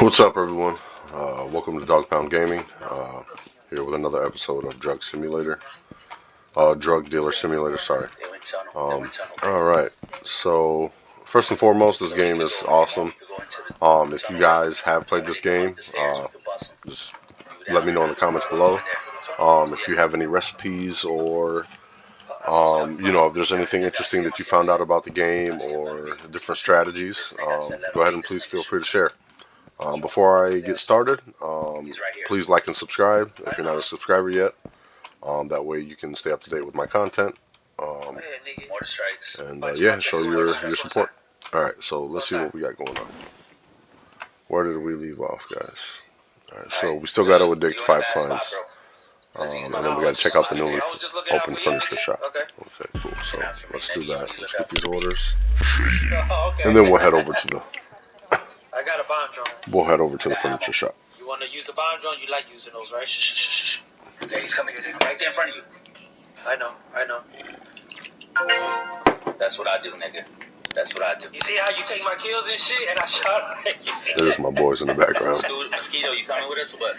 What's up, everyone? Welcome to Dog Pound Gaming. Here with another episode of Drug Dealer Simulator. Sorry. All right. So first and foremost, this game is awesome. If you guys have played this game, just let me know in the comments below. If you have any recipes or if there's anything interesting that you found out about the game or different strategies, go ahead and please feel free to share. Before I get started, please like and subscribe if you're not a subscriber yet. That way you can stay up to date with my content. Show your support. Alright, so let's see what we got going on. Where did we leave off, guys? Alright, so we still got to addict 5 clients. And then we got to check out the newly open furniture shop. Okay, cool. So let's do that. Let's get these orders. And then we'll head over to the I got a bomb drone. We'll head over to the furniture shop. You want to use the bomb drone? You like using those, right? Shh. Okay, he's coming right there in front of you. I know. That's what I do, nigga. That's what I do. You see how you take my kills and shit, and I shot him? You see There's my boys in the background. Mosquito, you coming with us or what?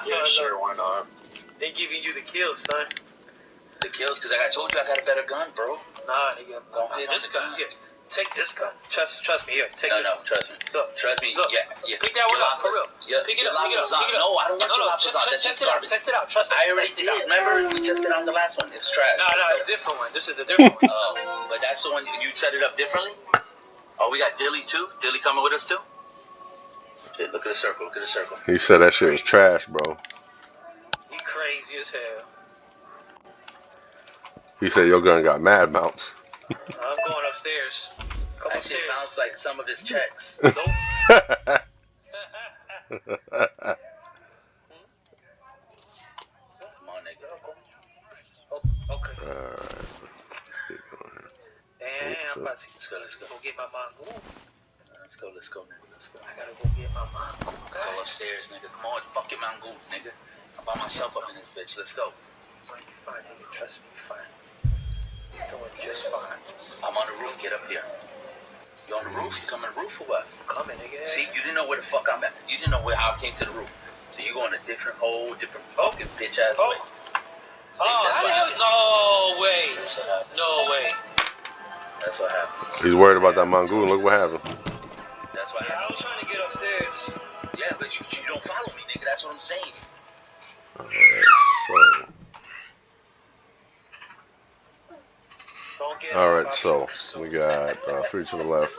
Yeah, sure, why not? They giving you the kills, son. The kills? Because I told you I got a better gun, bro. Nah, nigga. Here, this gun. Here. Take this gun. Trust me. Here, take this. No, trust me. Look, trust me. Look. Yeah. Pick that one up, for real. Yeah. Pick it up. No, I don't want your laptops on. That's Test just garbage. it out. Trust me. I already did. Remember, we tested on the last one. It's trash. No, it's a different one. This is the different one. Oh, but that's the one you set it up differently? Oh, we got Dilly too? Dilly coming with us too? Look at the circle. He said that shit was trash, bro. You crazy as hell. He said your gun got mad mounts. I'm going upstairs. That shit bounced like some of his checks. Nope. Come on, nigga. Oh, okay. Alright. Damn, I'm about to Let's go. go get my mango. Let's go, nigga. Let's go. I gotta go get my mango. Go upstairs, nigga. Come on, fuck your mango, nigga. I'm by myself up in this bitch. Let's go. Fine, nigga. Trust me, fine. Doing just fine. I'm on the roof. Get up here. You on the roof? You coming to the roof or what? I'm coming, nigga. See, you didn't know where the fuck I'm at. You didn't know how I came to the roof. So you going a different fucking bitch ass way. No way. No way. That's what happens. He's worried about that mongoose. Look what happened. That's what Yeah, I happens. was trying to get upstairs. Yeah, but you don't follow me, nigga. That's what I'm saying. Alright, so we got 3 to the left,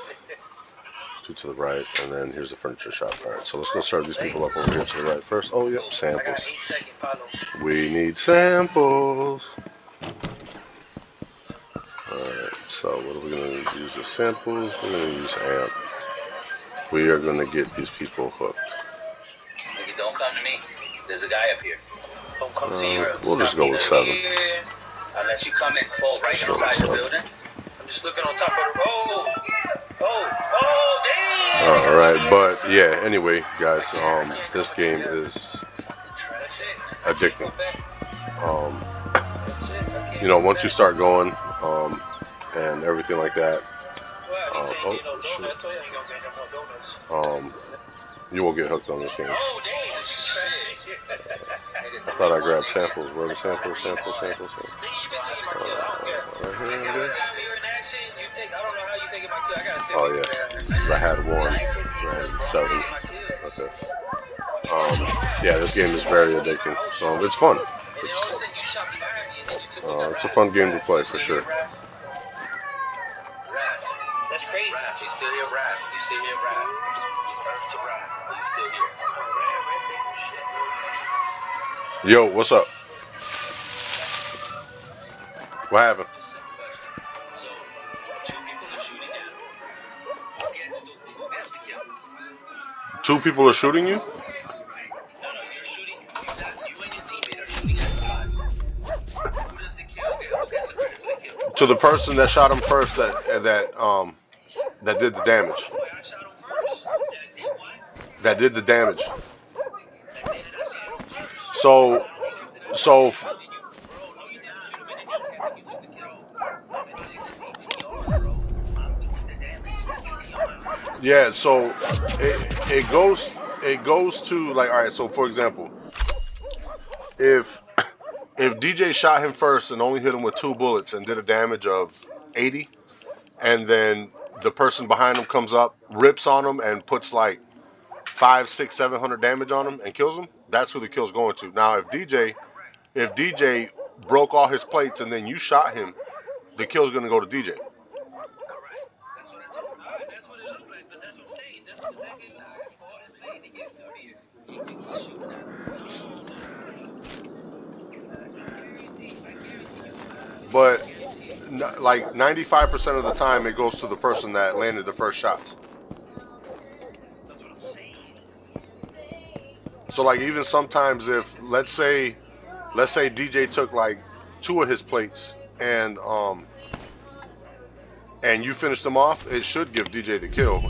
2 to the right, and then here's the furniture shop. Alright, so let's go start these people up over here to the right first. Oh, yep, samples. We need samples. Alright, so what are we going to use as samples? We're going to use amp. We are going to get these people hooked. Nigga, don't come to me. There's a guy up here. Don't come to you. We'll just go with 7. Unless you come and fall right inside the building. I'm just looking on top of the road. Oh, damn! Alright, but yeah, anyway, guys, this game is addicting. Once you start going, and everything like that, you will get hooked on this game. I thought I grabbed samples. Where are the samples? Right here, I guess. Oh yeah, I had 1, and 7. Okay. Yeah, this game is very addicting. It's fun. It's a fun game to play for sure. That's crazy. You still here, Raph? You still here, Raph? Earth to Raph. You still here? Yo, what's up? What happened? Two people are shooting you? To the person that shot him first that did the damage. That did the damage. So Yeah, so it goes to like, all right. So for example, if if DJ shot him first and only hit him with 2 bullets and did a damage of 80, and then the person behind him comes up, rips on him, and puts like 5, 6, 700 damage on him and kills him, that's who the kill's going to. Now, if DJ broke all his plates and then you shot him, the kill's gonna go to DJ. But like 95% of the time, it goes to the person that landed the first shots. So like even sometimes if let's say DJ took like 2 of his plates and you finish them off, it should give DJ the kill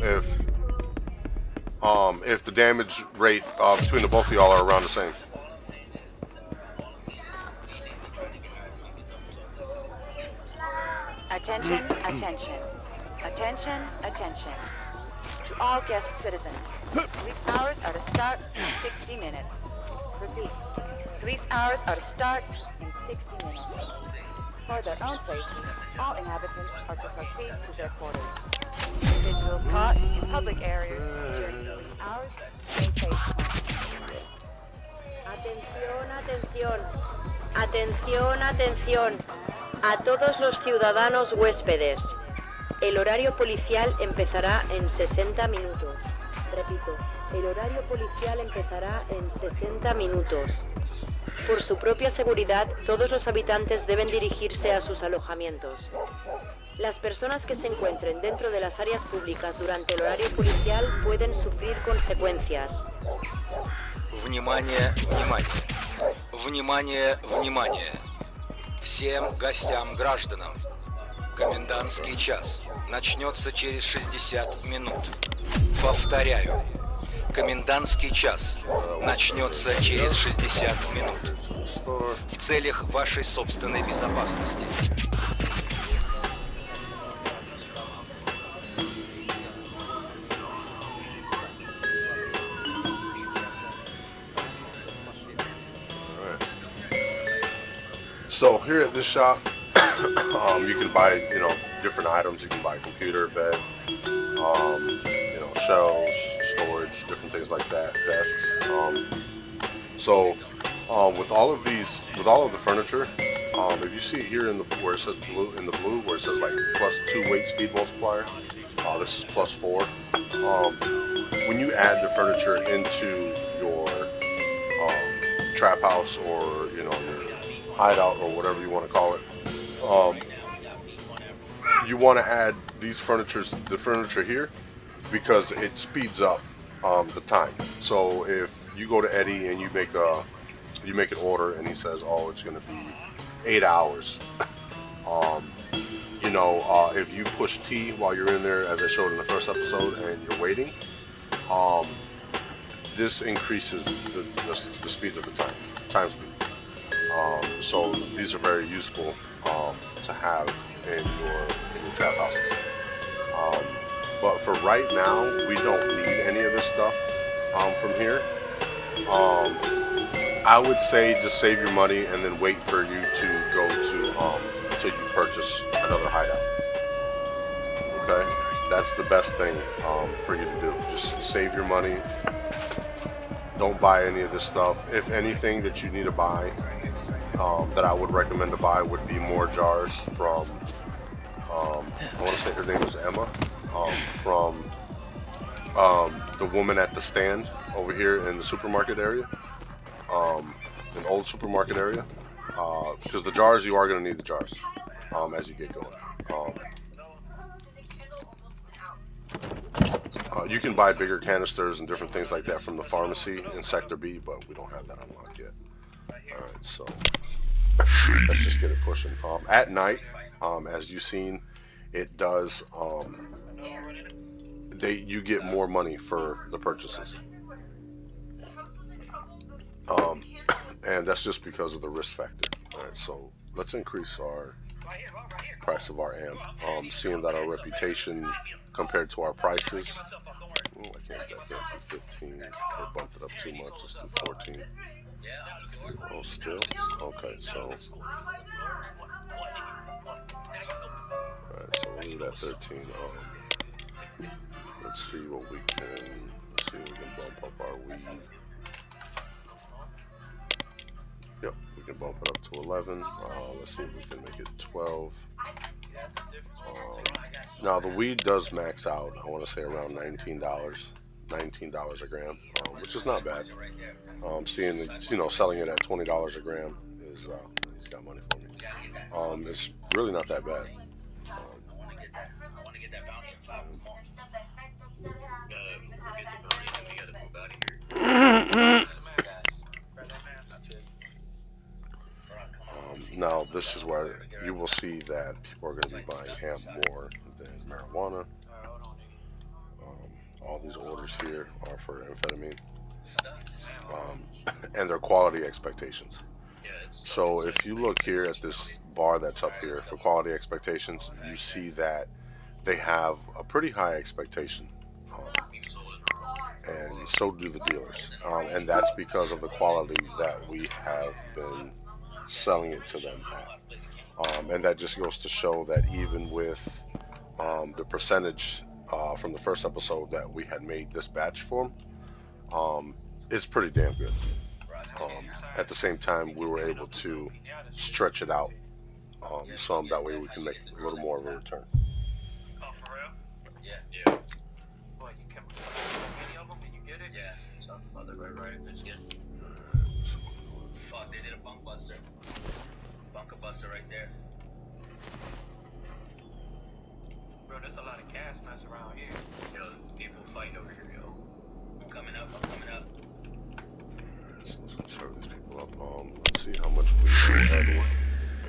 if the damage rate between the both of y'all are around the same. Attention, attention. Attention, attention. To all guest citizens, police hours are to start in 60 minutes. Repeat, police hours are to start in 60 minutes. For their own safety, all inhabitants are to proceed to their quarters. Individuals caught in public areas during police hours may face consequences. Atención, atención. Atención, atención. A todos los ciudadanos huéspedes. El horario policial empezará en 60 minutos. Repito, el horario policial empezará en 60 minutos. Por su propia seguridad, todos los habitantes deben dirigirse a sus alojamientos. Las personas que se encuentren dentro de las áreas públicas durante el horario policial pueden sufrir consecuencias. Внимание, внимание. Внимание, внимание. Всем гостям, гражданам. Комендантский час начнется через 60 минут. Повторяю. Комендантский час начнется через 60 минут. В целях вашей собственной безопасности. So here at this shop, you can buy, different items. You can buy a computer, bed, shelves, storage, different things like that, desks. With all of the furniture, if you see here where it says blue, where it says like +2 weight speed multiplier, this is +4. When you add the furniture into your trap house or your hideout or whatever you want to call it, you want to add the furniture here because it speeds up the time. So if you go to Eddie and you make an order and he says, oh, it's going to be 8 hours. If you push T while you're in there, as I showed in the first episode, and you're waiting, this increases the speed of the time speed. So these are very useful to have in your trap houses. But for right now, we don't need any of this stuff from here. I would say just save your money and then wait for you to go to till you purchase another hideout. Okay, that's the best thing for you to do. Just save your money. Don't buy any of this stuff. If anything that you need to buy, that I would recommend to buy would be more jars from, I want to say her name is Emma, from the woman at the stand over here in the supermarket area, an old supermarket area, because the jars, you are going to need the jars as you get going. You can buy bigger canisters and different things like that from the pharmacy in Sector B, but we don't have that unlocked yet. Alright, so let's just get it pushing. At night, as you've seen, it does, you get more money for the purchases. And that's just because of the risk factor. Alright, so let's increase our price of our amp. Seeing that our reputation compared to our prices, I can't do 15. I bumped it up too much. Let's do 14. Oh, still? Okay, so. Alright, so we'll leave it at 13. Let's see what we can. Let's see if we can bump up our weed. Yep, we can bump it up to 11. Let's see if we can make it 12. Now the weed does max out. I want to say around $19 a gram, which is not bad. Seeing selling it at $20 a gram is he's got money for me. It's really not that bad. Now this is where you will see that people are going to be buying hemp more than marijuana. All these orders here are for amphetamine, and their quality expectations. So if you look here at this bar that's up here for quality expectations, you see that they have a pretty high expectation, and so do the dealers, and that's because of the quality that we have been selling it to them at. And that just goes to show that even with the percentage from the first episode that we had made this batch for them, it's pretty damn good. At the same time, we were able to stretch it out some, that way we can make a little more of a return. Oh, for real? Yeah. What, you can any of them and you get it? Yeah, talk about it right, let's get it. Fuck, they did a bunk buster. Bunker buster right there. Bro, there's a lot of gas mess around here. Yo, people fighting over here, yo. I'm coming up. So let's serve these people up. Let's see how much we can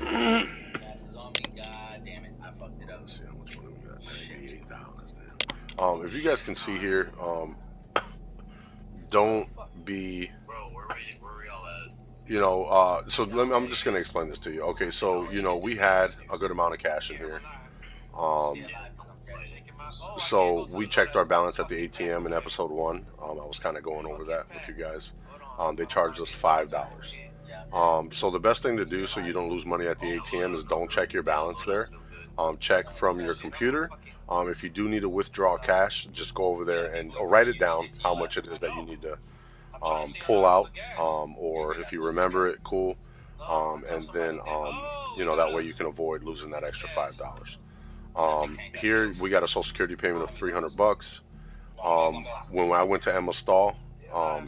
add. Gas is on me, god damn it, I fucked it up. Let's see how much money we got. $88, damn. If you guys can see here, don't be. Bro, where we all at? So I'm just gonna explain this to you. Okay, so we had a good amount of cash in here. So we checked our balance at the ATM in episode 1. I was kind of going over that with you guys. They charged us $5. So the best thing to do so you don't lose money at the ATM is don't check your balance there. Check from your computer. If you do need to withdraw cash, just go over there and write it down how much it is that you need to pull out, or if you remember it, cool. And then that way you can avoid losing that extra $5. Here we got a social security payment of $300. When I went to Emma Stall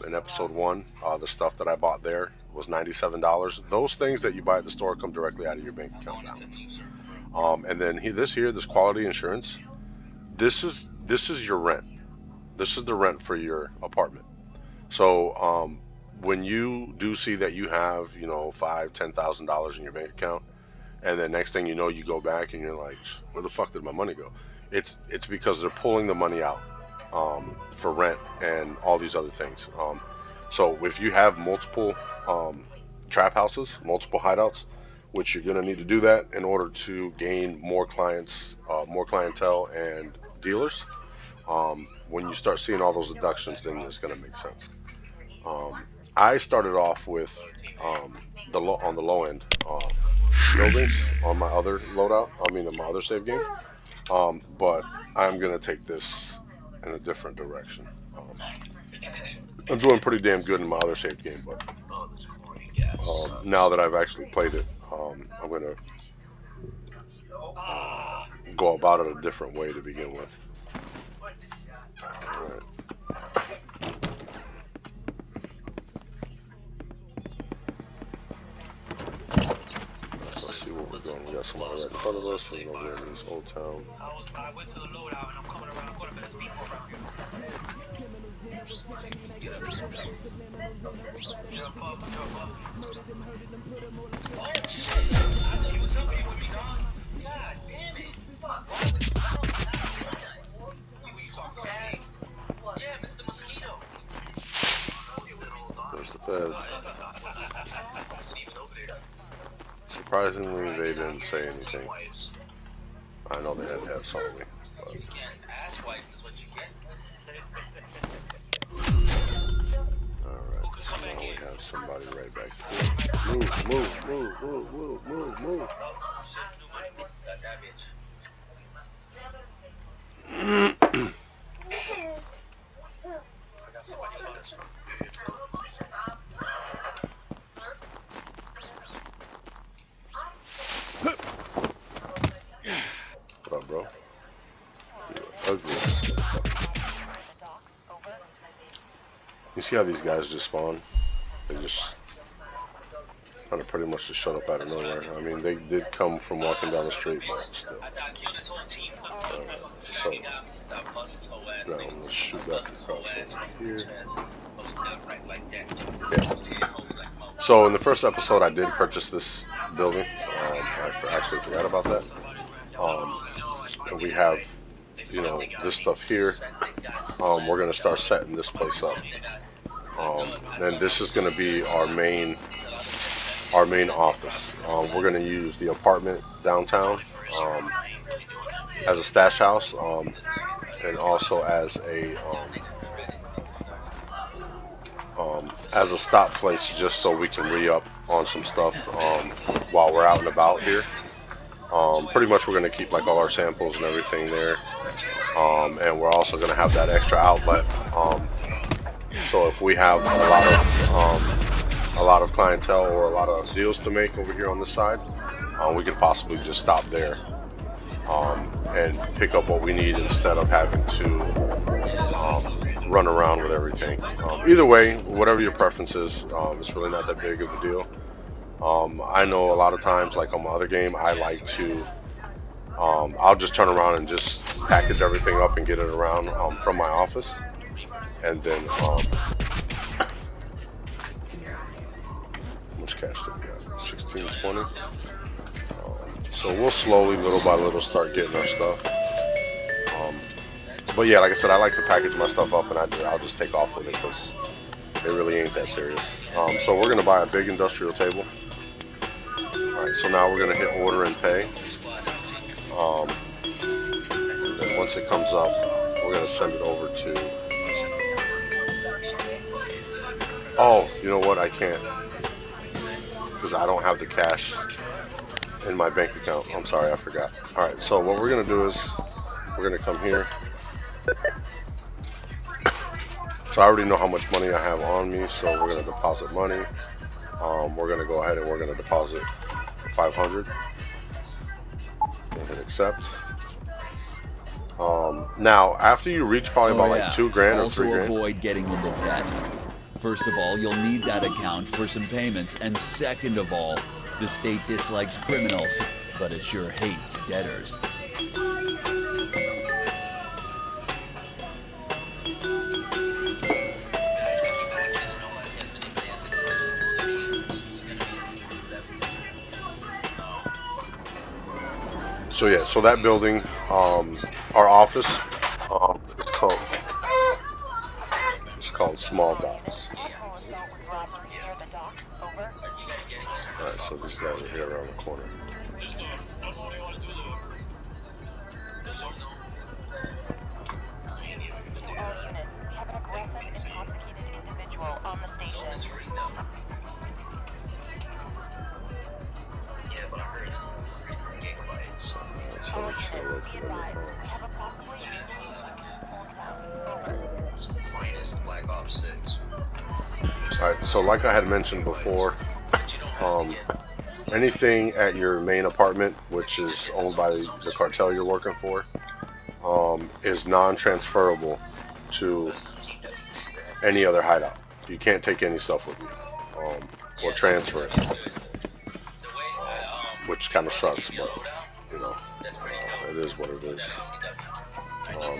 in episode 1, the stuff that I bought there was $97. Those things that you buy at the store come directly out of your bank account balance. And then this quality insurance, this is your rent. This is the rent for your apartment. So when you do see that you have $5,000-$10,000 in your bank account, and then next thing you know, you go back and you're like, where the fuck did my money go? It's because they're pulling the money out for rent and all these other things. So if you have multiple trap houses, multiple hideouts, which you're gonna need to do that in order to gain more clients, more clientele and dealers. When you start seeing all those deductions, then it's gonna make sense. I started off with on the low end buildings on my other loadout. On my other save game. But I'm gonna take this in a different direction. I'm doing pretty damn good in my other save game, but now that I've actually played it, I'm gonna go about it a different way to begin with. All right. We got somebody right in front of us. We're over in this old town. I went to the loadout and I'm coming around the corner, but there's people around here. Jump up. Oh shit! I thought you was up here with me, dog. God damn it! Fuck. You talking about me? Yeah, Mr. Mosquito. There's the feds. Even over there. So Surprisingly, they didn't say anything. I know they had to have something. But. Alright, so now we have somebody right back here. Move. What up, bro? Ugly. You see how these guys just spawn? They just kind of pretty much just shut up out of nowhere. I mean, they did come from walking down the street, but still. So, now let's shoot that across over here. Yeah. So in the first episode, I did purchase this building. I actually forgot about that. And we have, you know, this stuff here. We're gonna start setting this place up. And this is gonna be our main office. We're gonna use the apartment downtown as a stash house, and also as a stop place, just so we can re-up on some stuff while we're out and about here. Pretty much we're going to keep like all our samples and everything there, and we're also going to have that extra outlet, so if we have a lot of clientele or a lot of deals to make over here on this side, we could possibly just stop there and pick up what we need instead of having to run around with everything. Either way, whatever your preference is, it's really not that big of a deal. I know a lot of times, like on my other game, I like to, I'll just turn around and just package everything up and get it around from my office. And then, how much cash did we got? 1620. So we'll slowly, little by little, start getting our stuff. But yeah, like I said, I like to package my stuff up, and I'll just take off with it because it really ain't that serious. So we're gonna buy a big industrial table. All right, so now we're gonna hit order and pay. And then once it comes up, we're gonna send it over to. Oh, you know what? I can't because I don't have the cash in my bank account. I'm sorry, I forgot. All right, so what we're gonna do is we're gonna come here. So I already know how much money I have on me, so we're going to deposit money. We're going to go ahead and we're going to deposit 500 and hit accept. Now, after you reach probably about like $2 grand or $3 grand. Also avoid getting into debt. First of all, you'll need that account for some payments, and second of all, the state dislikes criminals, but it sure hates debtors. So yeah, so that building, our office, it's called Small Docks. Alright, so these guys are here around the corner. Alright, so like I had mentioned before, anything at your main apartment, which is owned by the cartel you're working for, is non-transferable to any other hideout. You can't take any stuff with you or transfer it, which kind of sucks, but you know, it is what it is.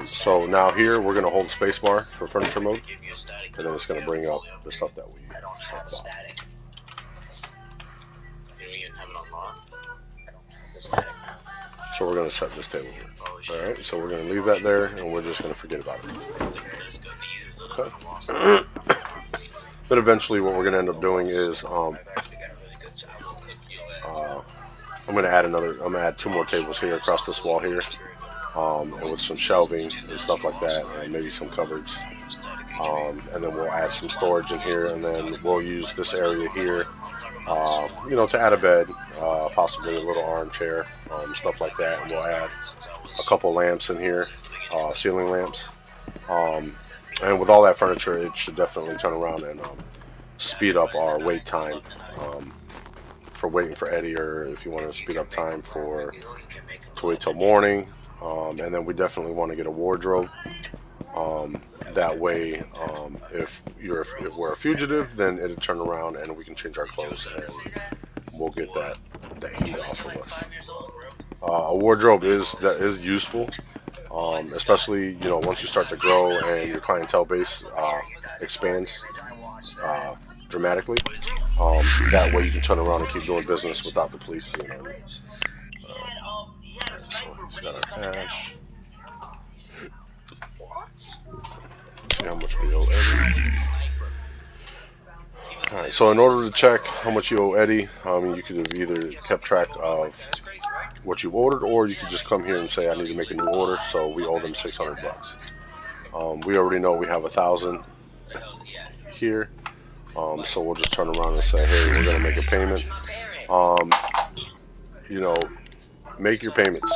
So now here we're going to hold spacebar for furniture mode, and then it's going to bring up the stuff that we bought. So we're going to set this table here. Alright, so we're going to leave that there, and we're just going to forget about it. Okay. But eventually what we're going to end up doing is I'm gonna add 2 more tables here across this wall here, and with some shelving and stuff like that, and maybe some cupboards. And then we'll add some storage in here, and then we'll use this area here, you know, to add a bed, possibly a little armchair, stuff like that. And we'll add a couple lamps in here, ceiling lamps. And with all that furniture, it should definitely turn around and speed up our wait time for waiting for Eddie, or if you want to speed up time to wait till morning. And then we definitely want to get a wardrobe. That way, if we're a fugitive, then it'll turn around and we can change our clothes and we'll get that heat off of us. A wardrobe is useful, especially, you know, once you start to grow and your clientele base expands dramatically. That way you can turn around and keep doing business without the police being on you. So he's got our cash. See how much we owe Eddie. Alright, so in order to check how much you owe Eddie, you could have either kept track of what you ordered, or you could just come here and say, I need to make a new order, so we owe them $600. We already know we have 1,000 here, so we'll just turn around and say, hey, we're going to make a payment. You know, make your payments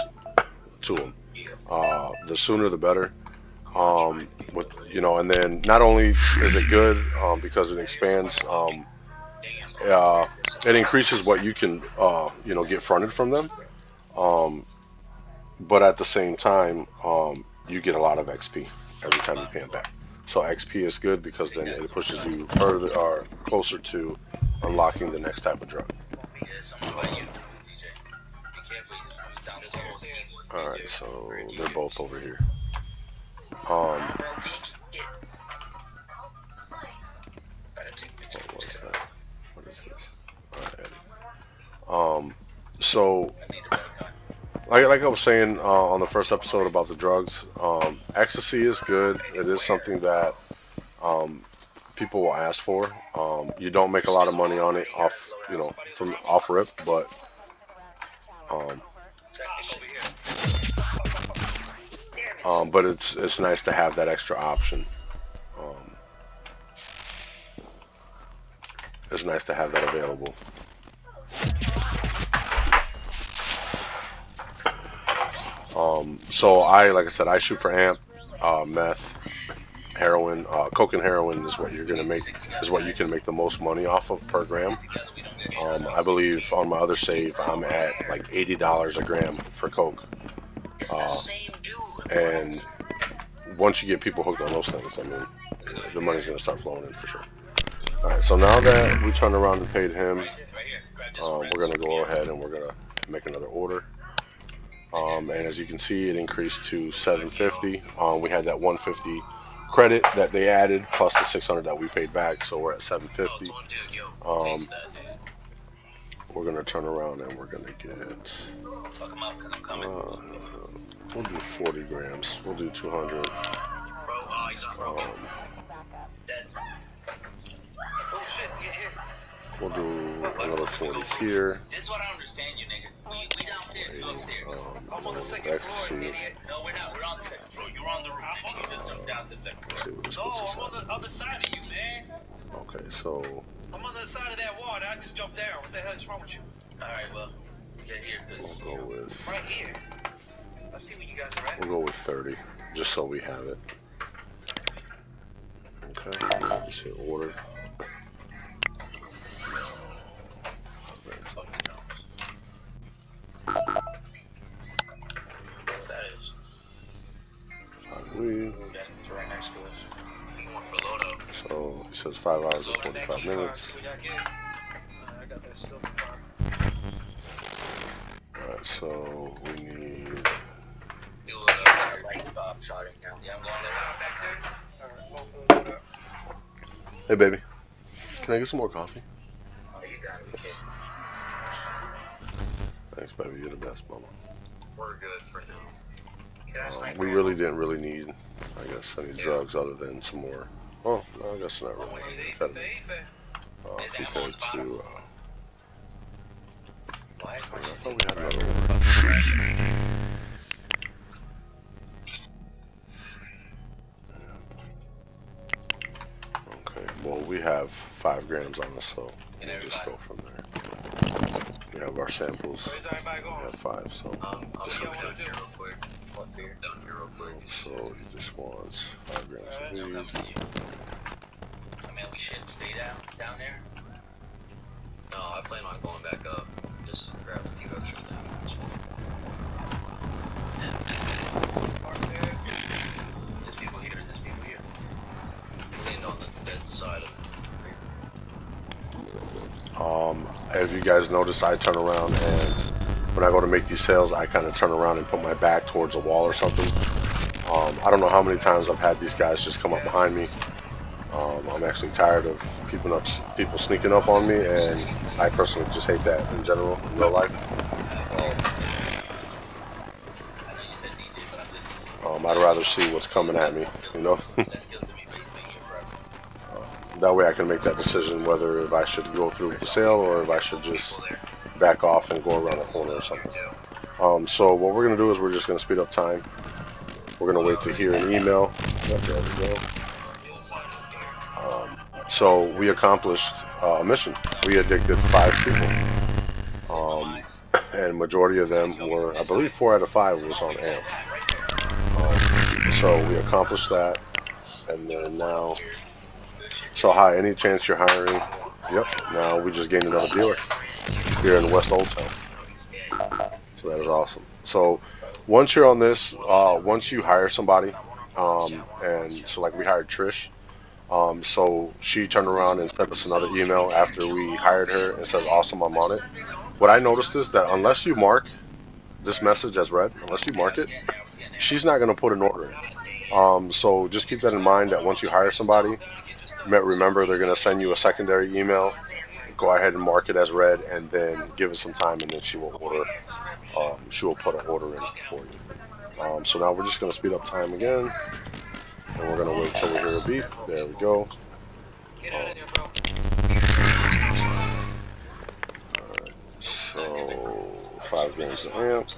to them. The sooner the better. With, you know, and then not only is it good because it expands, it increases what you can you know, get fronted from them, but at the same time you get a lot of XP every time you pay them back. So XP is good because then it pushes you further or closer to unlocking the next type of drug. Alright, so they're both over here. What was that? What is this? Alright. So like I was saying on the first episode about the drugs, ecstasy is good. It is something that people will ask for. You don't make a lot of money on it off, you know, from off rip, but it's nice to have that extra option. It's nice to have that available. So like I said, I shoot for amp, meth, heroin, coke and heroin is what you're gonna make, is what you can make the most money off of per gram. I believe on my other save I'm at like $80 a gram for coke. And once you get people hooked on those things, I mean, the money's gonna start flowing in for sure. Alright, so now that we turned around and paid him, we're gonna go ahead and we're gonna make another order. And as you can see, it increased to $750. We had that $150 credit that they added plus the $600 that we paid back, so we're at $750. We're gonna turn around and we're gonna get we'll do 40 grams. We'll do 200. We'll do another 40 here. This is what I understand, you nigga. We downstairs, you upstairs. I'm on the second floor, idiot. No, we're not. We're on the second floor. You're on the roof. How about you just jump down to the second floor? See what this No, puts us I'm on at. the other side of you, man. Okay, so I'm on the other side of that wall. I just jumped down. What the hell is wrong with you? Alright, well, get here, cause we'll go with right here. I see where you guys are at. we'll go with 30, just so we have it. Okay, just hit order. That is. We That's right next to us. You want for load up. so it says 5 hours and 45 minutes. I got that silver car. Alright, so we need You load up. Like shotting now. Yeah, I'm going to back there. Hey baby, can I get some more coffee? Oh, you got it, kid. Thanks baby, you're the best mama. We're good for now. You guys like We really didn't really need, I guess, any drugs other than some more. Oh, no, I guess not really. Amphetamine. Compared to Why? I thought we had another one. Okay, well we have 5 grams on us, so we'll just go from there. We have our samples. Where's everybody We going? have 5, so I'll just be down here real quick. What's here? Down here real quick. so he just wants 5 grams of weed. I mean, we should stay down there. No, I plan on going back up. Just grab a few extra things. There's people here. There's people here. Land on the dead side of As you guys notice, I turn around and when I go to make these sales, I kind of turn around and put my back towards a wall or something. I don't know how many times I've had these guys just come up behind me. I'm actually tired of people sneaking up on me, and I personally just hate that in general in real life. I'd rather see what's coming at me, you know. That way I can make that decision whether if I should go through with the sale or if I should just back off and go around the corner or something. So what we're going to do is we're just going to speed up time. We're going to wait to hear an email. Yep, there we go. So we accomplished a mission. We addicted 5 people. And majority of them were, I believe 4 out of 5 was on AMP. So we accomplished that. And then now, so hi, any chance you're hiring? Yep, now we just gained another dealer here in West Old Town. So that is awesome. So once you're on this, once you hire somebody, and so like we hired Trish, so she turned around and sent us another email after we hired her and said, awesome, I'm on it. What I noticed is that unless you mark this message as read, unless you mark it, she's not going to put an order in. So just keep that in mind that once you hire somebody, remember they're going to send you a secondary email. Go ahead and mark it as read, and then give it some time, and then she will order. She will put an order in for you. So now we're just going to speed up time again, and we're going to wait till we hear a beep. There we go. So 5 grams of amp.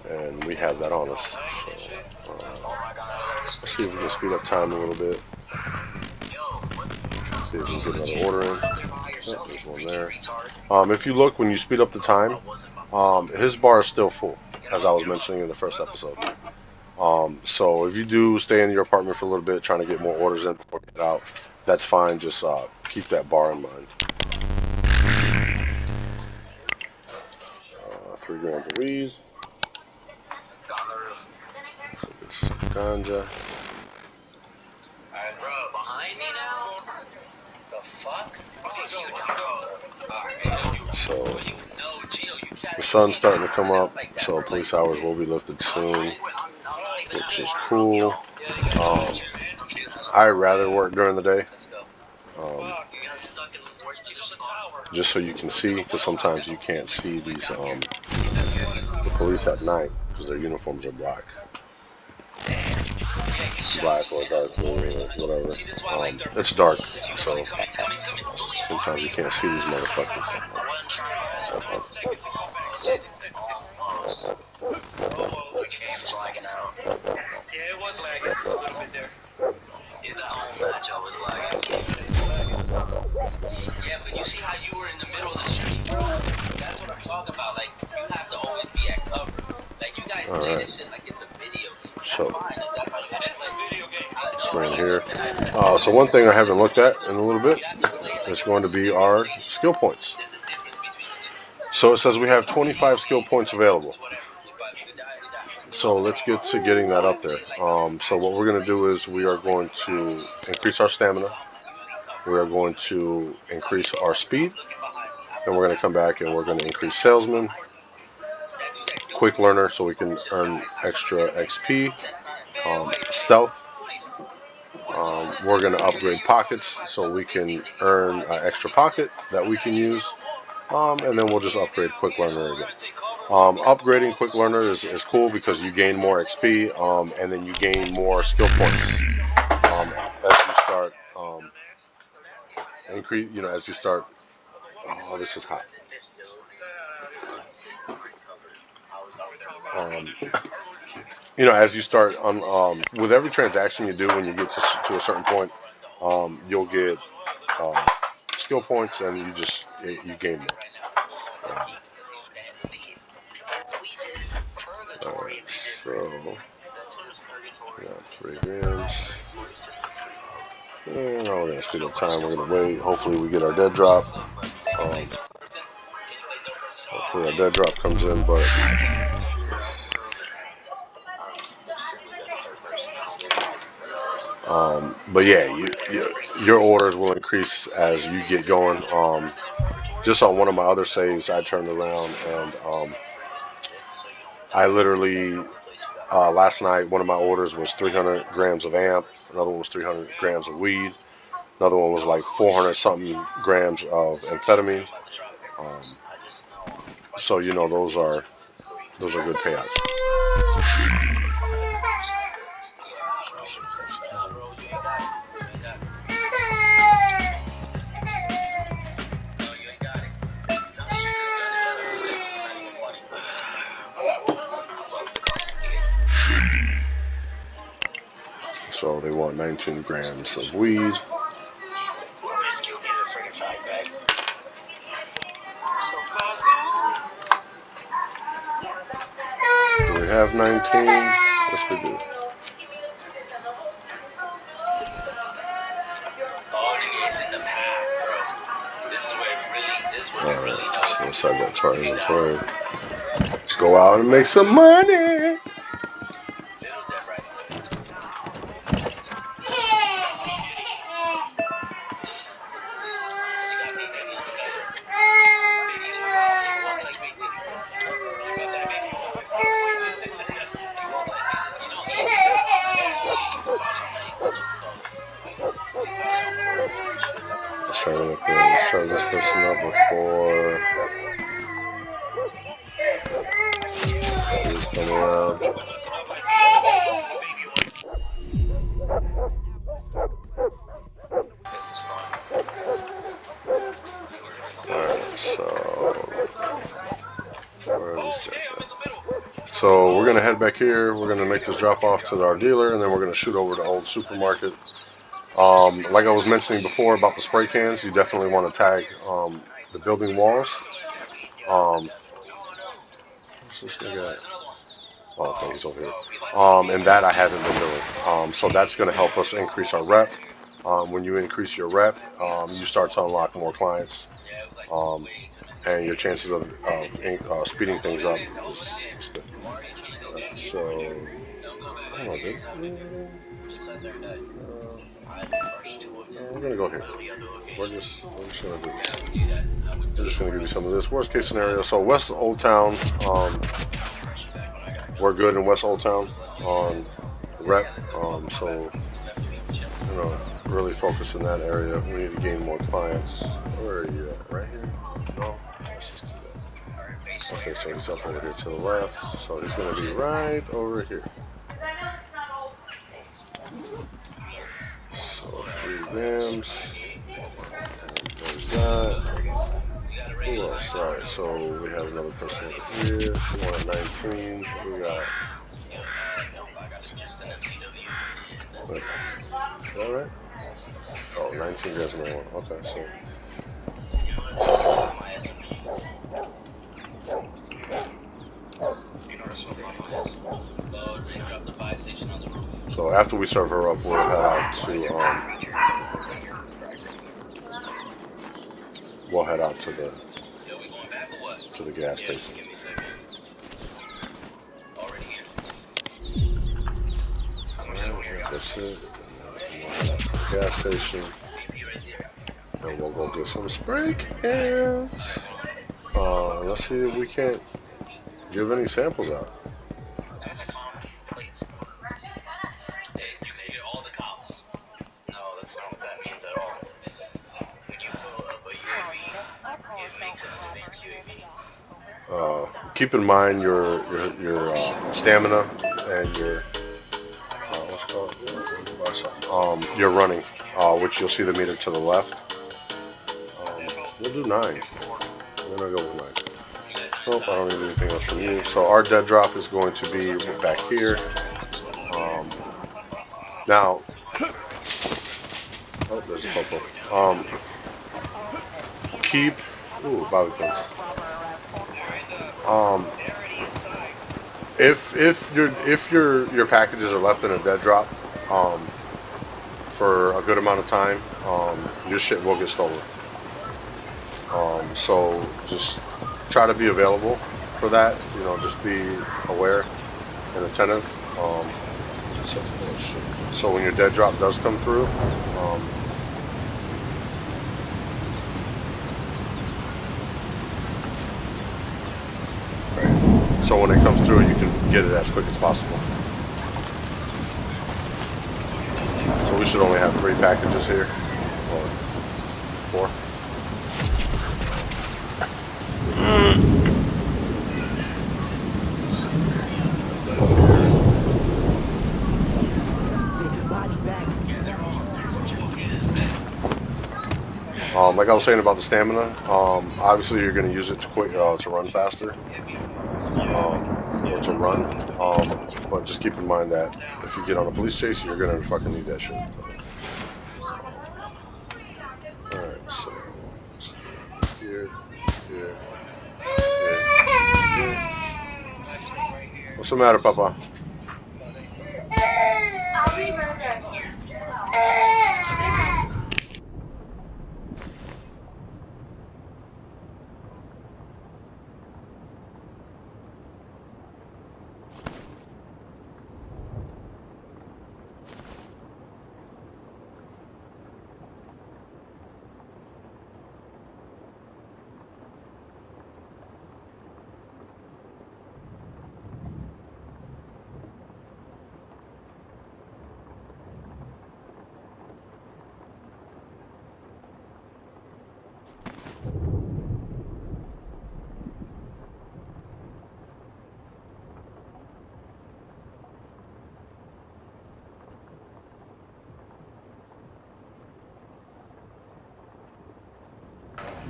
And we have that on us. So, let's see if we can speed up time a little bit. See if we can get another order in. Oh, there's one there. If you look, when you speed up the time, his bar is still full, as I was mentioning in the first episode. So if you do stay in your apartment for a little bit, trying to get more orders in before you get out, that's fine. Just keep that bar in mind. 3 grams of weed. Ganja. Bro, behind me now? The fuck? So the sun's starting to come up, so police hours will be lifted soon, which is cool. I'd rather work during the day, just so you can see, because sometimes you can't see these the police at night because their uniforms are black or dark blue or whatever. It's dark, so sometimes you can't see these motherfuckers. Yeah, it was lagging a little bit there. Yeah, that whole match I was lagging. Yeah, but you see how you were in the middle of the street, bro? That's what I'm talking about. Like, you have to always be at cover. Like, you guys play this shit like it's a video game. So, Fine, that's how you play video game. it's right here. So one thing I haven't looked at in a little bit is going to be our skill points. So it says we have 25 skill points available. So let's get to getting that up there. So what we're going to do is we are going to increase our stamina. We are going to increase our speed. And we're going to come back and we're going to increase salesman, quick learner so we can earn extra XP, stealth. We're going to upgrade pockets so we can earn an extra pocket that we can use. And then we'll just upgrade quick learner again. Upgrading quick learner is cool because you gain more XP and then you gain more skill points as you start increase, as you start. Oh, this is hot. Um, as you start on, with every transaction you do, when you get to a certain point, you'll get uh, skill points, and you gain more. Alright, so we got 3 grams. No, we're gonna speed up time. We're gonna wait. Hopefully, we get our dead drop. Hopefully, our dead drop comes in, but yeah, your orders will increase as you get going. Just on one of my other saves, I turned around and I literally last night one of my orders was 300 grams of amp, another one was 300 grams of weed, another one was like 400 something grams of amphetamine. Um, so those are good payouts. So they want 19 grams of weed. Do we have 19? Yes, we do. Alright, so let's add that to our inventory. Let's go out and make some money. Let's try this person up before he's coming around. Alright, so where are these guys at? So we're gonna head back here. We're gonna make this drop off to our dealer, and then we're gonna shoot over to Old Supermarket. Like I was mentioning before about the spray cans, you definitely want to tag the building walls. What's this nigga at? Oh, okay, he's over here. And that I haven't been doing. So that's going to help us increase our rep. When you increase your rep, you start to unlock more clients. And your chances of speeding things up is good. So, come on, dude. We're gonna go here. We're just gonna do this. We're just gonna give you some of this. Worst case scenario. So West Old Town, we're good in West Old Town on rep. So really focus in that area. We need to gain more clients. Where are you at? Right here? No. Let's just do that. Okay, so he's up over here to the left. So he's gonna be right over here. So 3 grams. There's that. Who else? Alright, so we have another person over here. She wanted 19. We got. Is that right? Oh, 19 grams of marijuana. Okay, so. So after we serve her up, we'll head out to the gas station. That's it. We'll head out to the gas station, and we'll go get some spray cans. Let's see if we can't give any samples out. Keep in mind your stamina and your running, which you'll see the meter to the left. We'll do 9. We're gonna go with 9. Nope, I don't need anything else from you. So our dead drop is going to be back here. Now, oh, there's a popo. Keep, ooh, bobby pins. If your packages are left in a dead drop, for a good amount of time, your shit will get stolen. So just try to be available for that. You know, just be aware and attentive. So when your dead drop does come through, so when it comes through, you can get it as quick as possible. So we should only have 3 packages here, or 4. Like I was saying about the stamina, obviously you're going to use it to run faster, or to run. But just keep in mind that if you get on a police chase, you're going to fucking need that shit. Alright, so here, here, here. What's the matter, Papa?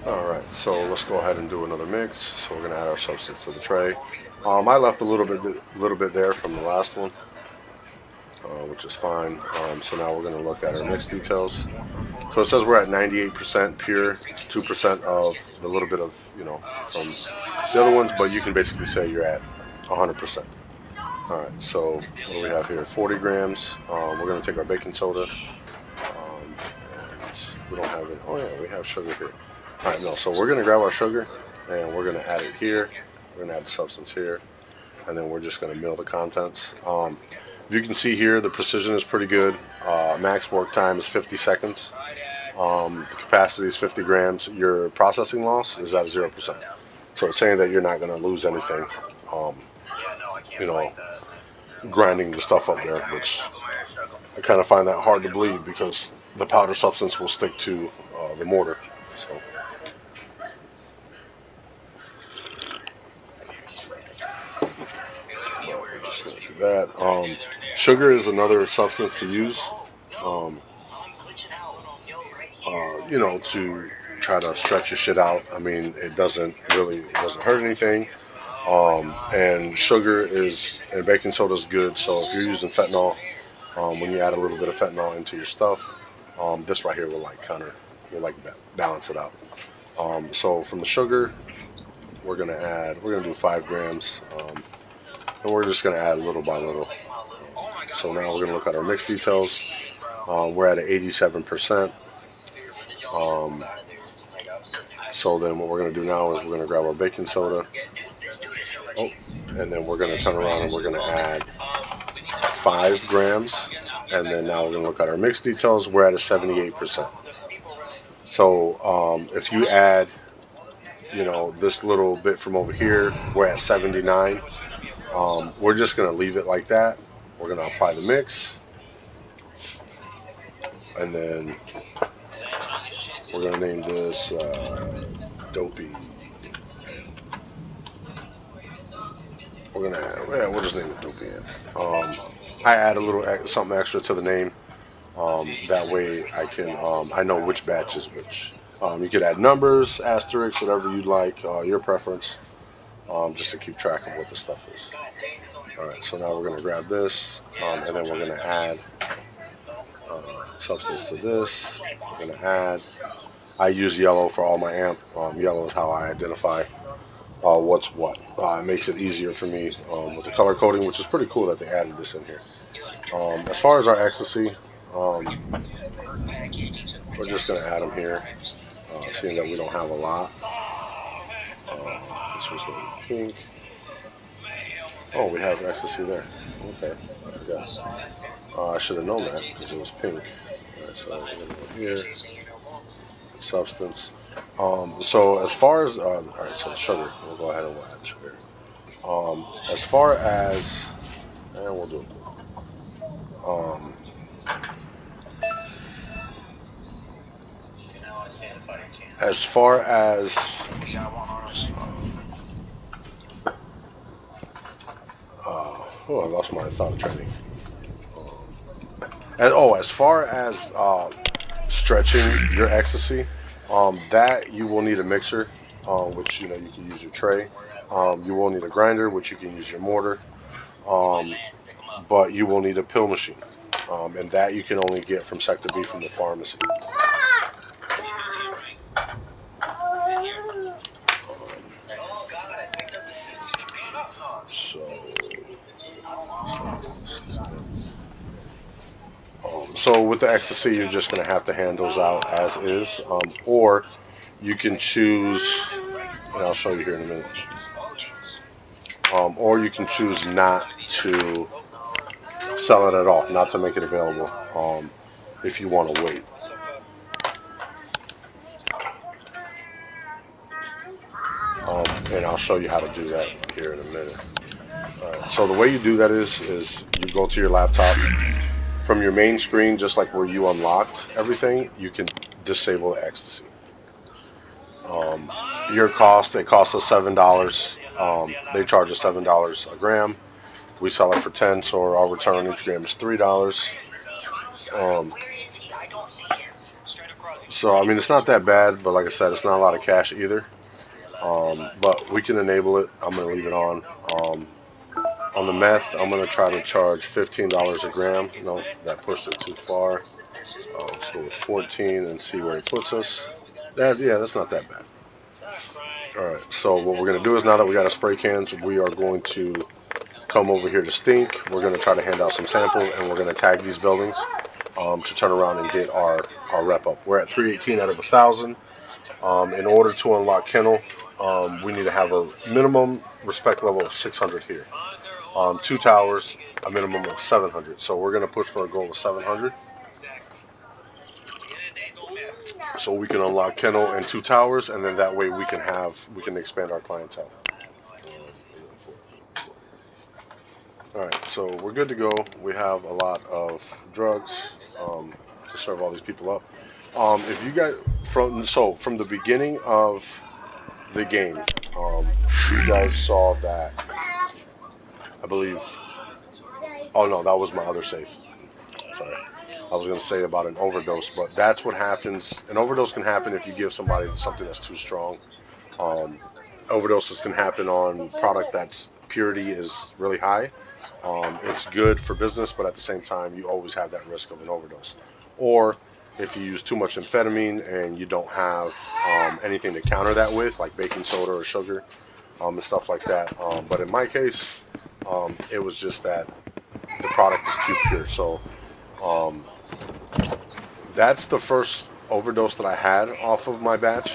Alright, so let's go ahead and do another mix. So we're going to add our substance to the tray. I left a little bit there from the last one, which is fine. So now we're going to look at our mix details. So it says we're at 98% pure, 2% of the little bit of, you know, from the other ones, but you can basically say you're at 100%. Alright, so what do we have here? 40 grams. We're going to take our baking soda. And we don't have it. Oh yeah, we have sugar here. Alright, no, so we're going to grab our sugar and we're going to add it here. We're going to add the substance here. And then we're just going to mill the contents. You can see here the precision is pretty good. Max work time is 50 seconds. The capacity is 50 grams. Your processing loss is at 0%. So it's saying that you're not going to lose anything, you know, grinding the stuff up there, which I kind of find that hard to believe because the powder substance will stick to the mortar. So. Just gonna do that. Sugar is another substance to use, you know, to try to stretch your shit out. I mean, it doesn't hurt anything. And sugar and baking soda is good. So if you're using fentanyl, when you add a little bit of fentanyl into your stuff, this right here will like balance it out. So from the sugar, we're gonna do 5 grams, and we're just gonna add little by little. So now we're gonna look at our mix details. We're at 87%. So then what we're gonna do now is we're gonna grab our baking soda. Oh, and then we're going to turn around and we're going to add 5 grams. And then now we're going to look at our mix details. We're at a 78%. So if you add, you know, this little bit from over here, we're at 79. We're just going to leave it like that. We're going to apply the mix. And then we're going to name this Dopey. We'll just name it Dopey. I add a little something extra to the name. That way I can I know which batch is which. You could add numbers, asterisks, whatever you'd like, your preference, just to keep track of what the stuff is. Alright, so now we're going to grab this, and then we're going to add substance to this. We're going to add, I use yellow for all my amp. Yellow is how I identify what's what. It makes it easier for me with the color coding, which is pretty cool that they added this in here. As far as our ecstasy, we're just going to add them here, seeing that we don't have a lot. This was going to be pink. Oh, we have ecstasy there. Okay, I forgot. I should have known that because it was pink. Alright, so we're going to go here. Substance. So as far as, alright, so sugar. We'll go ahead and we'll add sugar. As far as, and we'll do it. As far as oh, I lost my thought of training. As far as stretching your ecstasy, that you will need a mixer, which you can use your tray. You will need a grinder, which you can use your mortar. But you will need a pill machine, and that you can only get from Sector B from the pharmacy. So with the ecstasy, you're just going to have to hand those out as is, or you can choose, and I'll show you here in a minute, or you can choose not to sell it at all, not to make it available, if you want to wait. And I'll show you how to do that here in a minute. Alright, so the way you do that is you go to your laptop. From your main screen, just like where you unlocked everything, you can disable the ecstasy. It costs us $7. They charge us $7 a gram. We sell it for 10, so our return on each gram is $3. So I mean, it's not that bad, but like I said, it's not a lot of cash either. But we can enable it. I'm going to leave it on. On the meth, I'm going to try to charge $15 a gram. No, that pushed it too far. Let's go with 14 and see where it puts us. That's not that bad. Alright, so what we're going to do is, now that we got our spray cans, we are going to come over here to Stink. We're going to try to hand out some samples, and we're going to tag these buildings to turn around and get our rep up. We're at 318 out of 1,000. In order to unlock Kennel, we need to have a minimum respect level of 600 here. 2 towers, a minimum of 700. So we're going to push for a goal of 700. So we can unlock Kennel and 2 towers, and then that way we can expand our clientele. Alright, so we're good to go. We have a lot of drugs to serve all these people up. If you guys, from the beginning of the game, you guys saw that, I believe, oh no, that was my other save. Sorry. I was going to say about an overdose, but that's what happens. An overdose can happen if you give somebody something that's too strong. Overdoses can happen on product that's purity is really high. It's good for business, but at the same time, you always have that risk of an overdose. Or if you use too much amphetamine and you don't have anything to counter that with, like baking soda or sugar and stuff like that. But in my case, it was just that the product is too pure. So that's the first overdose that I had off of my batch.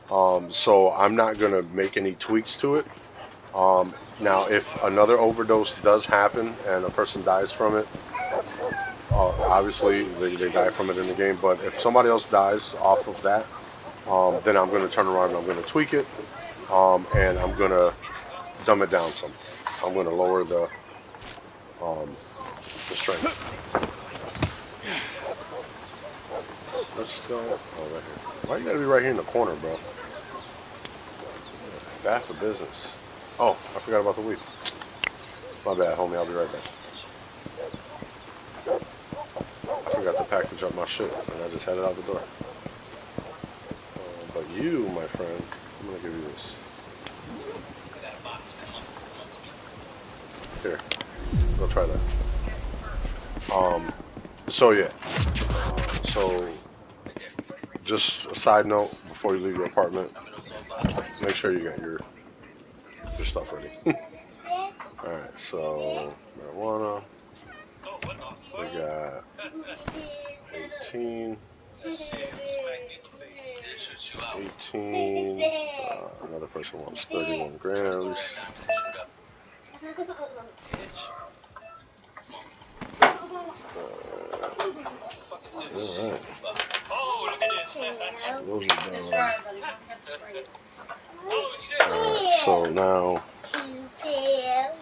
So I'm not going to make any tweaks to it. Now, if another overdose does happen and a person dies from it, obviously they die from it in the game. But if somebody else dies off of that, then I'm going to turn around and I'm going to tweak it, and I'm going to dumb it down some. I'm going to lower the strength. Let's go. Oh, right here. Why you gotta be right here in the corner, bro? Bad for business. Oh, I forgot about the weed. My bad, homie. I'll be right back. I forgot to package up my shit, and I just headed out the door. you, my friend, I'm gonna give you this. Here, go try that. So yeah. So just a side note before you leave your apartment, make sure you got your stuff ready. Alright, so marijuana. We got 18. 18. Another person wants 31 grams. Alright. Alright, so now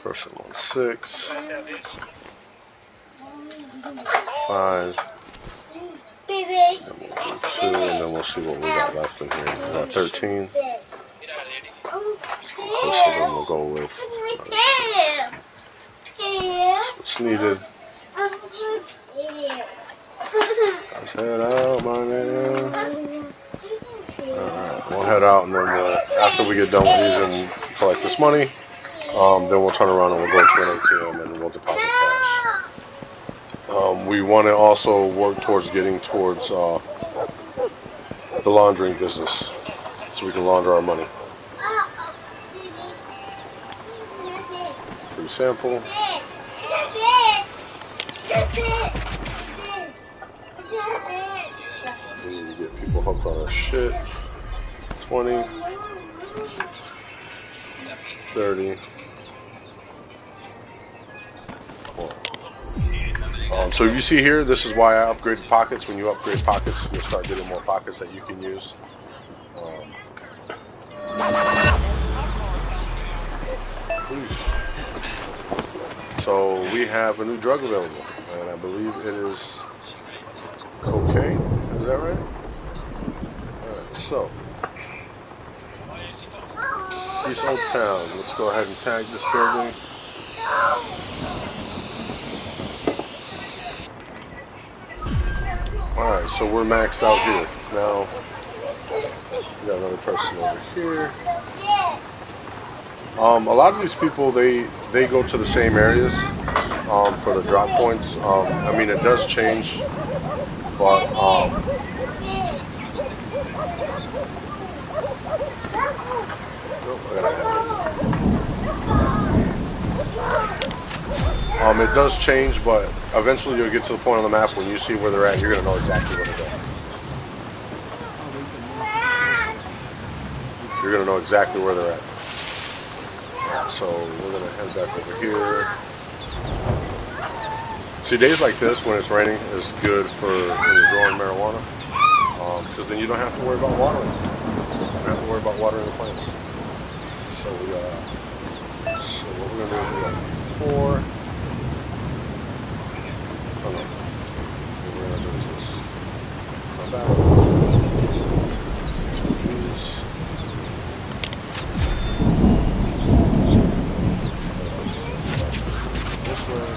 person wants 6. 5. And we'll do 2, and then we'll see what we got left in here. We got 13. Okay, so then we'll go with what's needed. Let's head out, my man. Alright, we'll head out, and then after we get done with these and collect this money, then we'll turn around and we'll go to an ATM and we'll deposit cash. We want to also work towards getting towards the laundering business, so we can launder our money. Free sample. We need to get people hooked on our shit. 20. 30. So if you see here, this is why I upgraded pockets. When you upgrade pockets, you'll start getting more pockets that you can use. So we have a new drug available, and I believe it is cocaine. Is that right? Alright, so East Old Town. Let's go ahead and tag this building. Alright, so we're maxed out here. Now, we got another person over here. A lot of these people, they go to the same areas for the drop points. I mean, it does change, but it does change, but eventually you'll get to the point on the map when you see where they're at, you're going to know exactly where to go. You're going to know exactly where they're at. So we're going to head back over here. See, days like this, when it's raining, is good for when you're growing marijuana. Because then you don't have to worry about watering. You don't have to worry about watering the plants. So we got, so what we're going to do is we got 4. Oh no. What we're going to do is this. Come back. This way.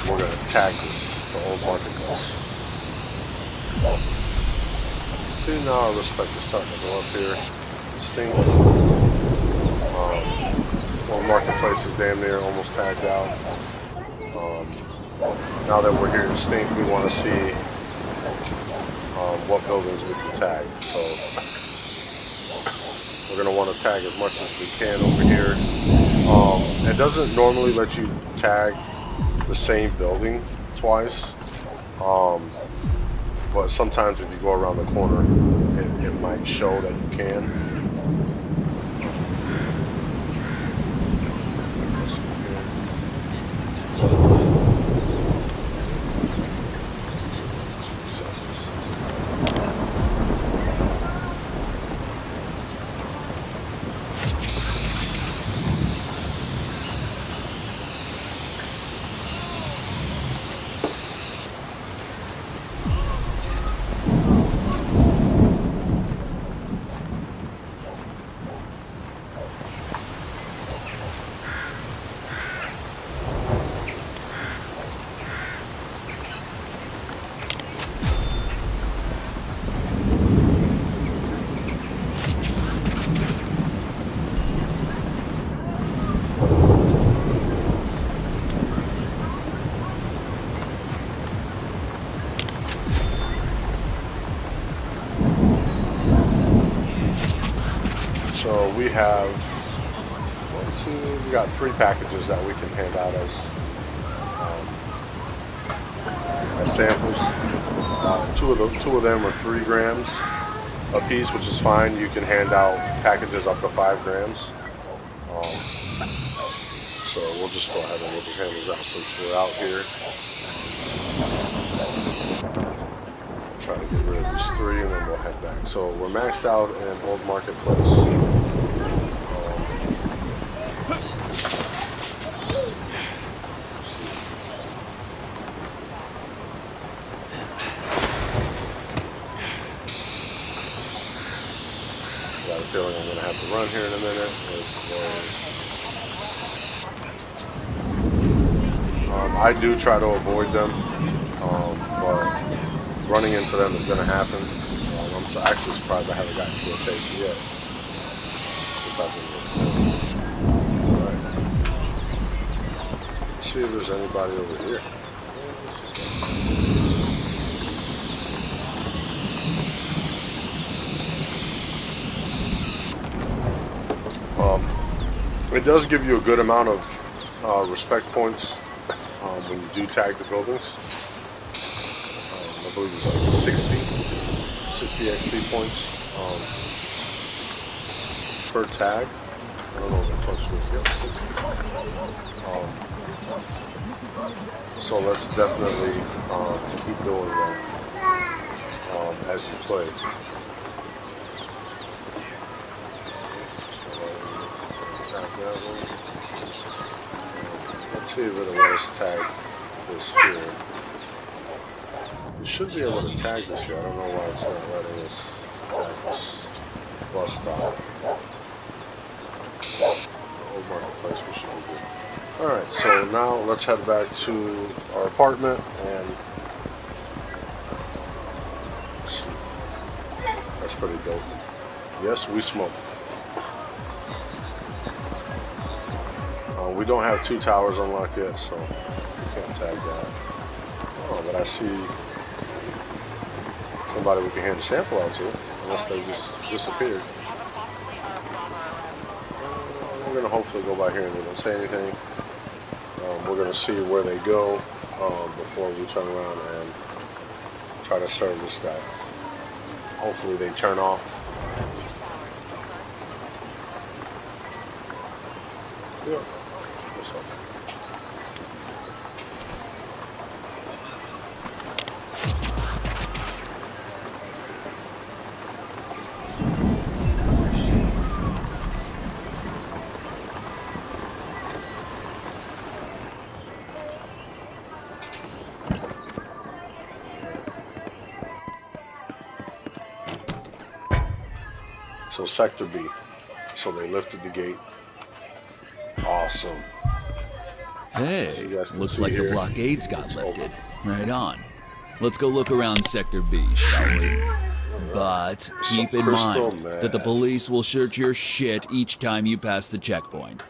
We're going to tag this, the old marketplace. See, now our respect is starting to go up here. Stink. Old marketplace is damn near almost tagged out. Now that we're here in Stink, we want to see what buildings we can tag. So we're going to want to tag as much as we can over here. It doesn't normally let you tag the same building twice. but sometimes if you go around the corner, it might show that you can. So we have we got 3 packages that we can hand out as samples. Two of them are 3 grams a piece, which is fine. You can hand out packages up to 5 grams. So we'll just go ahead and we'll just hand these out since we're out here. Try to get rid of these 3 and then we'll head back. So we're maxed out in Old Marketplace. Got a feeling I'm going to have to run here in a minute. I do try to avoid them, but running into them is going to happen. I'm actually surprised I haven't gotten to a taste yet. Since I've been recording. Alright. Let's see if there's anybody over here. It does give you a good amount of respect points when you do tag the buildings. I believe it's like 60 XP points per tag. I don't know if I'm close to it. 60. So let's definitely keep doing that as you play. Let's see if it'll let us tag this here. We should be able to tag this here. I don't know why it's not letting us tag this bus stop. Old Marketplace, we should be good. Alright, so now let's head back to our apartment and see. That's pretty dope. Yes, we smoke. We don't have 2 towers unlocked yet, so we can't tag that. Oh, but I see somebody we can hand a sample out to, unless they just disappeared. We're going to hopefully go by here and they don't say anything. We're going to see where they go before we turn around and try to serve this guy. Hopefully they turn off. Yeah. So Sector B. So they lifted the gate. Awesome. Hey, So looks like the blockades got lifted. Right on. Let's go look around Sector B, shall we? But keep in mind that the police will search your shit each time you pass the checkpoint.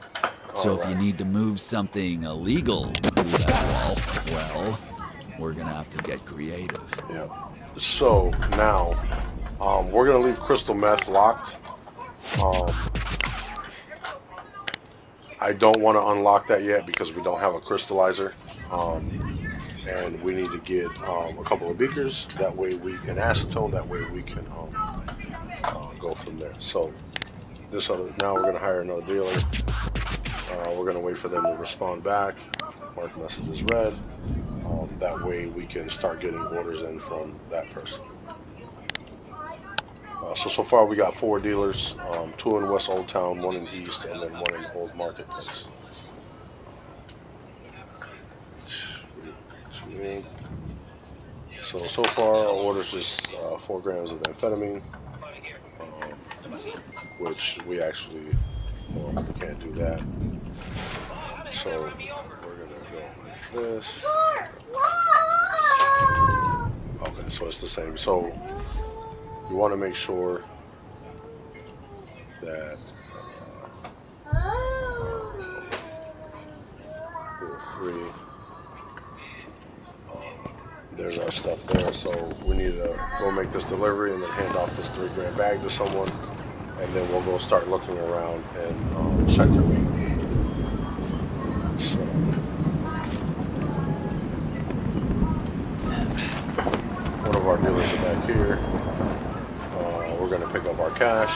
So if you need to move something illegal through that wall, well, we're gonna have to get creative. Yep. So now, we're gonna leave crystal meth locked. I don't want to unlock that yet because we don't have a crystallizer. and we need to get a couple of beakers. That way we can acetone. That way we can go from there. So now we're gonna hire another dealer. We're gonna wait for them to respond back. Mark message is read. That way we can start getting orders in from that person. So far we got 4 dealers, 2 in West Old Town, 1 in East, and then 1 in Old Marketplace. So far our orders is 4 grams of amphetamine, which we actually, well, we can't do that. So we're gonna go like this. Okay, so it's the same. So you want to make sure that rule 3. There's our stuff there. So we need to go make this delivery and then hand off this 3 gram bag to someone, and then we'll go start looking around in Sector B. So one of our dealers are back here. We're going to pick up our cash.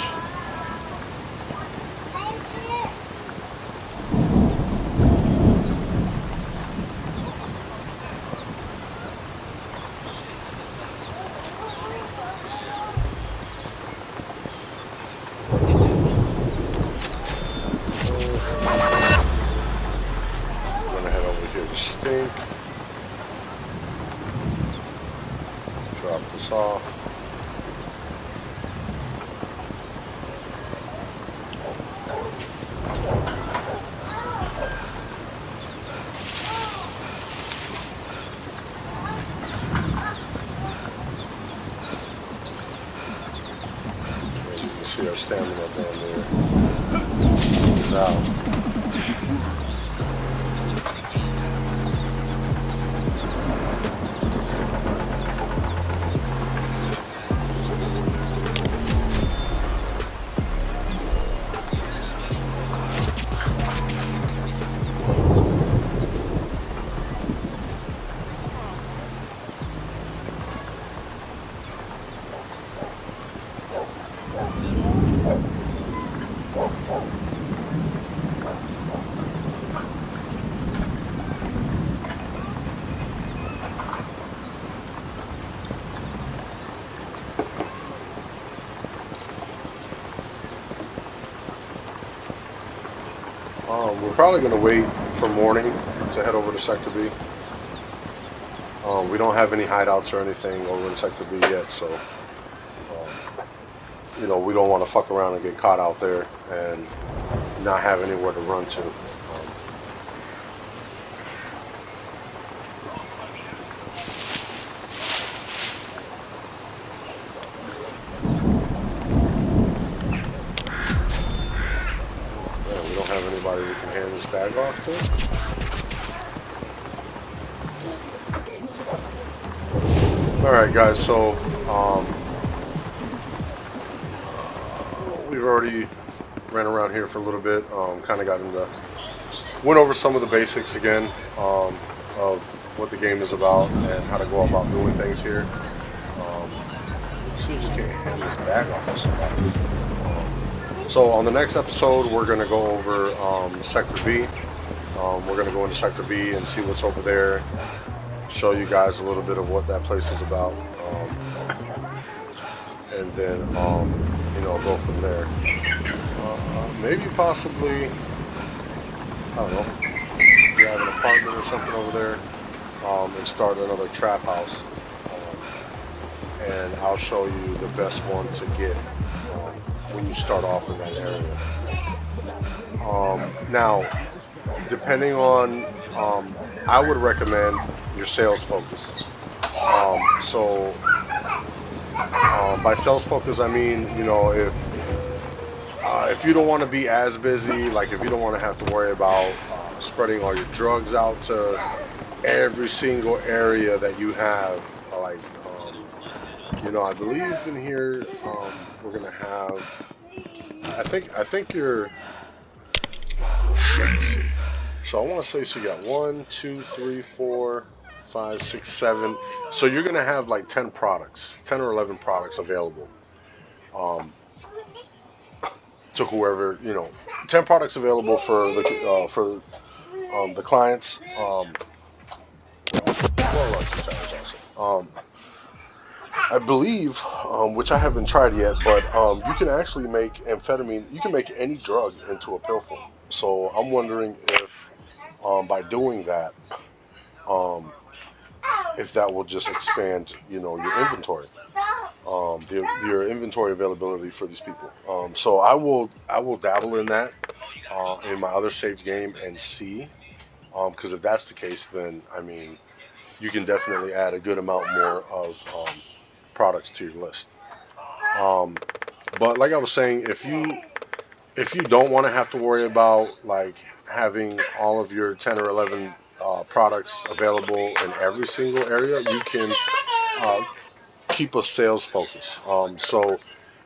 Drop this off. As you can see, our stamina down there is out. We're probably going to wait for morning to head over to Sector B. We don't have any hideouts or anything over in Sector B yet, so you know, we don't want to fuck around and get caught out there and not have anywhere to run to. We don't have anybody we can hand this bag off to. Alright guys, so we've already ran around here for a little bit, kind of got went over some of the basics again of what the game is about and how to go about doing things here. Let's see if we can hand this bag off to somebody. So on the next episode, we're going to go over Sector B. We're going to go into Sector B and see what's over there, show you guys a little bit of what that place is about, and then you know, go from there. Maybe possibly, I don't know, grab an apartment or something over there, and start another trap house, and I'll show you the best one to get when you start off in that area. Now, depending on, I would recommend your sales focus. So by sales focus, I mean, you know, if you don't want to be as busy, like if you don't want to have to worry about spreading all your drugs out to every single area that you have, like, you know, I believe in here we're gonna have, I think you're, so I want to say, so you got 1, 2, 3, 4, 5, 6, 7. So you're gonna have like 10 products, 10 or 11 products available um, to whoever 10 products available for the clients. Um, I believe, which I haven't tried yet, but you can actually make amphetamine. You can make any drug into a pill form. So I'm wondering if by doing that, um, if that will just expand, your inventory, your inventory availability for these people. So I will dabble in that in my other saved game and see, because if that's the case, then I mean you can definitely add a good amount more of products to your list. Um, but like I was saying, if you don't want to have to worry about like having all of your 10 or 11 products available in every single area, you can uh, keep a sales focus. So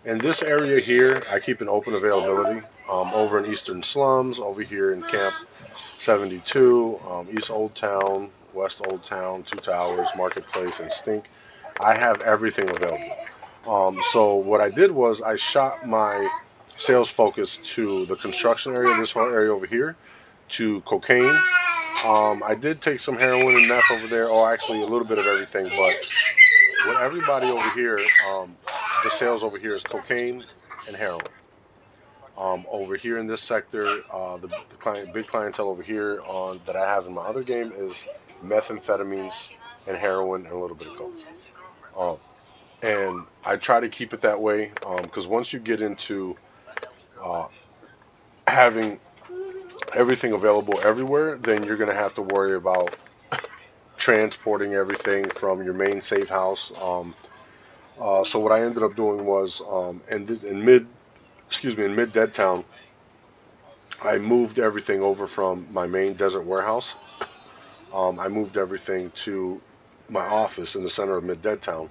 in this area here, I keep an open availability. Over in Eastern Slums, over here in Camp 72, East Old Town, West Old Town, Two Towers, Marketplace, and Stink, I have everything available. So what I did was I shot my sales focus to the construction area, this whole area over here, to cocaine. I did take some heroin and meth over there, or actually a little bit of everything, but with everybody over here, the sales over here is cocaine and heroin. Over here in this sector, big clientele over here on that I have in my other game is methamphetamines and heroin and a little bit of coke. Um, and I try to keep it that way because once you get into uh, having everything available everywhere, then you're going to have to worry about transporting everything from your main safe house. So what I ended up doing was in mid Dead Town, I moved everything over from my main desert warehouse. I moved everything to my office in the center of mid Dead Town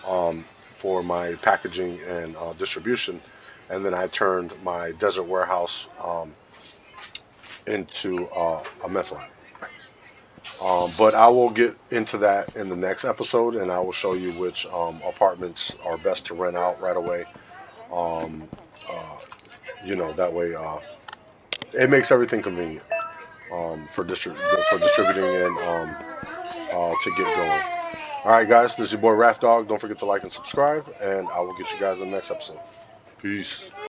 um, for my packaging and distribution, and then I turned my desert warehouse into a meth lab. But I will get into that in the next episode, and I will show you which apartments are best to rent out right away. Um, uh, that way it makes everything convenient for distributing and to get going. All right, guys, this is your boy Raph Dog. Don't forget to like and subscribe, and I will get you guys in the next episode. Peace.